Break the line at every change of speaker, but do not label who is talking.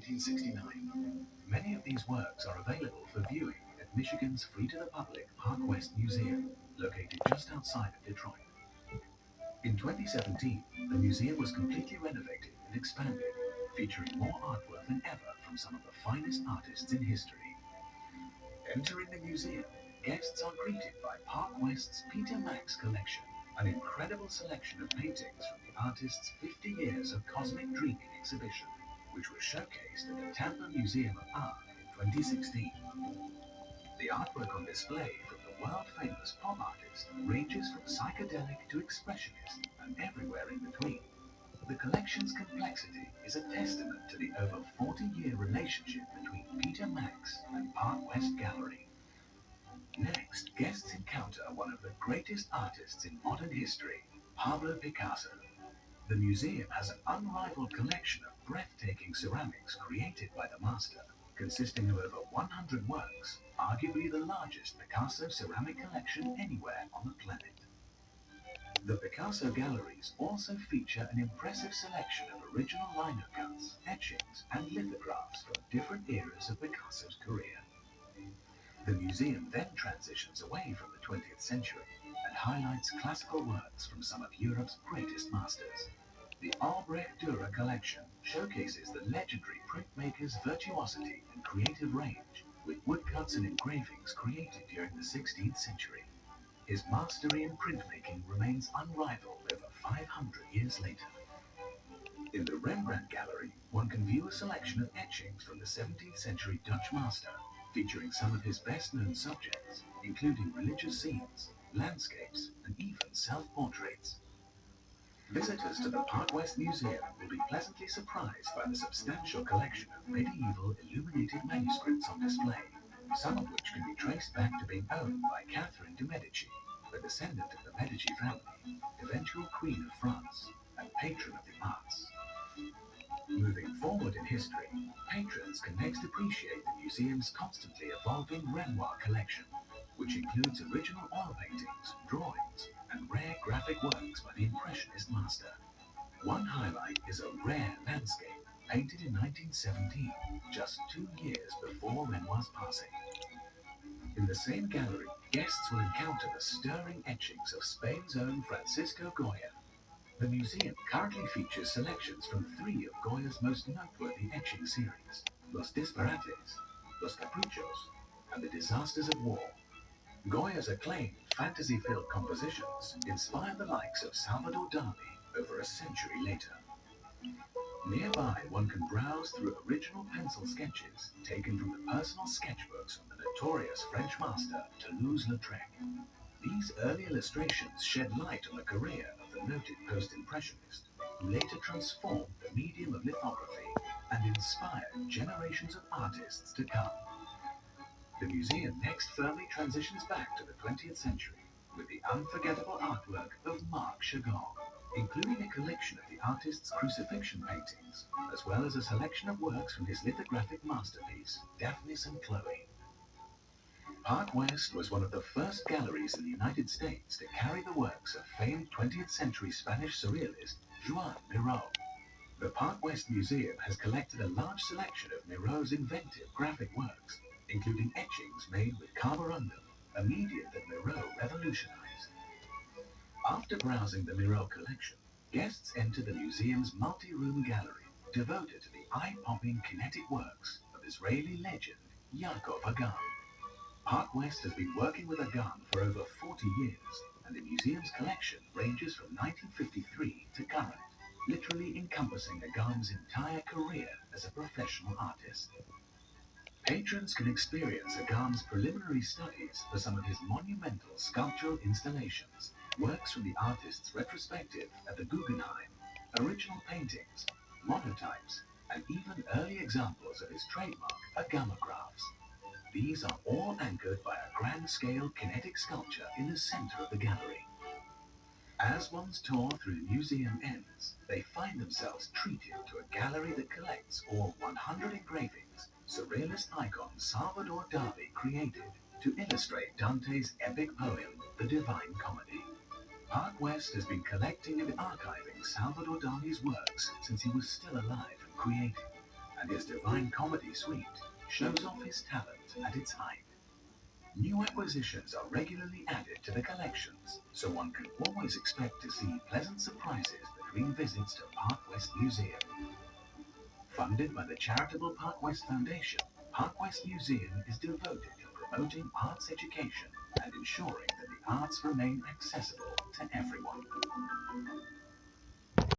1969. Many of these works are available for viewing at Michigan's free-to-the-public Park West Museum, located just outside of Detroit. In 2017, the museum was completely renovated and expanded, featuring more artwork than ever from some of the finest artists in history. Entering the museum, guests are greeted by Park West's Peter Max collection, an incredible selection of paintings from the artist's 50 Years of Cosmic Dreaming exhibition, which was showcased at the Tampa Museum of Art in 2016. The artwork on display from the world-famous pop artist ranges from psychedelic to expressionist and everywhere in between. The collection's complexity is a testament to the over 40-year relationship between Peter Max and Park West Gallery. Next, guests encounter one of the greatest artists in modern history, Pablo Picasso. The museum has an unrivaled collection of breathtaking ceramics created by the master, consisting of over 100 works, arguably the largest Picasso ceramic collection anywhere on the planet. The Picasso galleries also feature an impressive selection of original lino cuts, etchings, and lithographs from different eras of Picasso's career. The museum then transitions away from the 20th century and highlights classical works from some of Europe's greatest masters. The Albrecht Dürer collection showcases the legendary printmaker's virtuosity and creative range, with woodcuts and engravings created during the 16th century. His mastery in printmaking remains unrivaled over 500 years later. In the Rembrandt Gallery, one can view a selection of etchings from the 17th century Dutch master, featuring some of his best-known subjects, including religious scenes, landscapes, and even self-portraits. Visitors to the Park West Museum will be pleasantly surprised by the substantial collection of medieval illuminated manuscripts on display, some of which can be traced back to being owned by Catherine de' Medici, a descendant of the Medici family, eventual Queen of France, and patron of the arts. Moving forward in history, patrons can next appreciate the museum's constantly evolving Renoir collection, which includes original oil paintings, drawings, and rare graphic works by the Impressionist master. One highlight is a rare landscape painted in 1917, just 2 years before Renoir's passing. In the same gallery, guests will encounter the stirring etchings of Spain's own Francisco Goya. The museum currently features selections from three of Goya's most noteworthy etching series, Los Disparates, Los Caprichos, and The Disasters of War. Goya's acclaimed fantasy-filled compositions inspire the likes of Salvador Dali over a century later. Nearby, one can browse through original pencil sketches taken from the personal sketchbooks of the notorious French master Toulouse-Lautrec. These early illustrations shed light on the career of the noted post-impressionist, who later transformed the medium of lithography and inspired generations of artists to come. The museum next firmly transitions back to the 20th century with the unforgettable artwork of Marc Chagall, including a collection of the artist's crucifixion paintings, as well as a selection of works from his lithographic masterpiece, Daphnis and Chloe. Park West was one of the first galleries in the United States to carry the works of famed 20th century Spanish surrealist Joan Miró. The Park West Museum has collected a large selection of Miró's inventive graphic works, including etchings made with carborundum, a medium that Miró revolutionized. After browsing the Miró collection, guests enter the museum's multi-room gallery, devoted to the eye-popping kinetic works of Israeli legend Yaakov Agan. Park West has been working with Agan for over 40 years, and the museum's collection ranges from 1953 to current, literally encompassing Agan's entire career as a professional artist. Patrons can experience Agan's preliminary studies for some of his monumental sculptural installations, works from the artist's retrospective at the Guggenheim, original paintings, monotypes, and even early examples of his trademark Agamagraphs. These are all anchored by a grand-scale kinetic sculpture in the center of the gallery. As one's tour through the museum ends, they find themselves treated to a gallery that collects all 100 engravings surrealist icon Salvador Dali created to illustrate Dante's epic poem, The Divine Comedy. Park West has been collecting and archiving Salvador Dali's works since he was still alive and creating. and his Divine Comedy suite shows off his talent at its height. New acquisitions are regularly added to the collections, so one can always expect to see pleasant surprises between visits to Park West Museum. Funded by the charitable Park West Foundation, Park West Museum is devoted to promoting arts education and ensuring that the arts remain accessible to everyone.